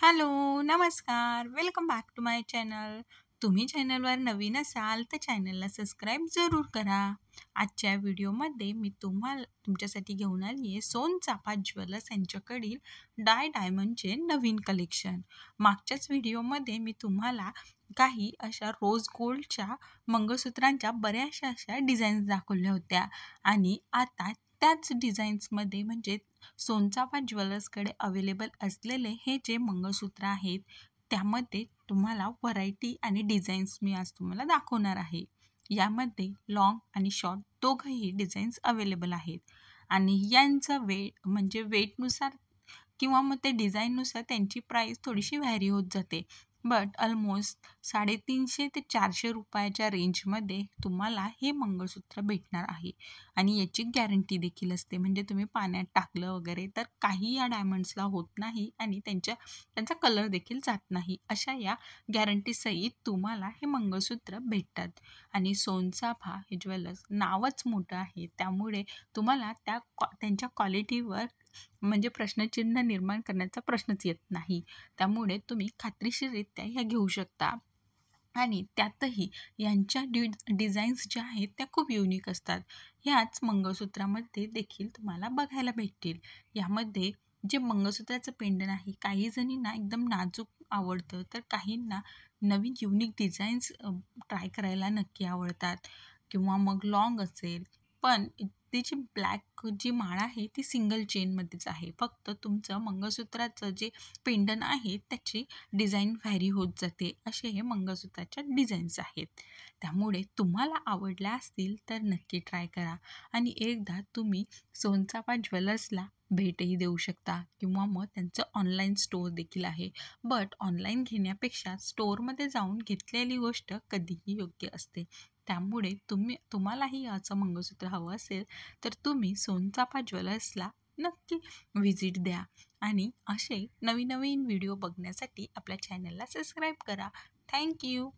Hello, नमस्कार. Welcome back to my channel. तुम्ही चॅनलवर नवीन असाल तर चॅनलला सबस्क्राईब जरूर करा. आजच्या व्हिडिओमध्ये मी तुमच्यासाठी घेऊन आली आहे सोनचाफा ज्वेलर्स यांच्याकडील डायमंडचे नवीन कलेक्शन. मागच्याच व्हिडिओमध्ये मी तुम्हाला काही अशा रोज गोल्डच्या मंगळसूत्रांच्या बऱ्याचशा अशा डिझाईन्स दाखवल्या होत्या आणि आता त्याच डिझाईन्समध्ये म्हणजे सोनचाफा ज्वेलर्सकडे अवेलेबल असलेले हे जे मंगळसूत्र आहेत त्यामध्ये तुम्हाला व्हरायटी आणि डिझाईन्स मी आज तुम्हाला दाखवणार आहे. यामध्ये लॉंग आणि शॉर्ट दोघंही डिझाईन्स अवेलेबल आहेत आणि यांचं म्हणजे वेटनुसार किंवा मग ते डिझाईननुसार त्यांची प्राईस थोडीशी व्हॅरी होत जाते. बट ऑलमोस्ट 350 ते 400 रुपयाच्या रेंजमध्ये तुम्हाला हे मंगळसूत्र भेटणार आहे आणि याची गॅरंटी देखील असते. म्हणजे तुम्ही पाण्यात टाकलं वगैरे तर काही या डायमंड्सला होत नाही आणि त्यांचा कलर देखील जात नाही. अशा या गॅरंटीसहित तुम्हाला हे मंगळसूत्र भेटतात. आणि सोनचाफा हे ज्वेलर्स नावच मोठं आहे त्यामुळे तुम्हाला त्यांच्या क्वालिटीवर म्हणजे प्रश्नचिन्ह निर्माण करण्याचा प्रश्नच येत नाही. त्यामुळे तुम्ही खात्रीशीररित्या ह्या घेऊ शकता. आणि त्यातही यांच्या डिझाईन्स ज्या आहेत त्या खूप युनिक असतात. ह्याच मंगळसूत्रामध्ये देखील तुम्हाला बघायला भेटतील. यामध्ये जे मंगळसूत्राचं पेंडन आहे काही जणींना एकदम नाजूक आवडतं तर काहींना नवीन युनिक डिझाईन्स ट्राय करायला नक्की आवडतात. किंवा मग लॉंग असेल पण त्याची ब्लॅक जी माळ आहे ती सिंगल चेनमध्येच आहे. फक्त तुमचं मंगळसूत्राचं जे पेंडन आहे त्याची डिझाईन व्हॅरी होत जाते. असे हे मंगळसूत्राच्या डिझाईन्स आहेत. त्यामुळे तुम्हाला आवडल्या असतील तर नक्की ट्राय करा आणि एकदा तुम्ही सोनचाफा ज्वेलर्सला भेटही देऊ शकता किंवा मग त्यांचं ऑनलाईन स्टोअर देखील आहे. बट ऑनलाईन घेण्यापेक्षा स्टोअरमध्ये जाऊन घेतलेली गोष्ट कधीही योग्य असते. त्यामुळे तुम्हालाही याचं मंगळसूत्र हवं असेल तर तुम्ही सोनचाफा ज्वेलर्सला नक्की व्हिजिट द्या आणि असे नवीन नवीन व्हिडिओ बघण्यासाठी आपल्या चॅनलला सबस्क्राईब करा. थँक्यू.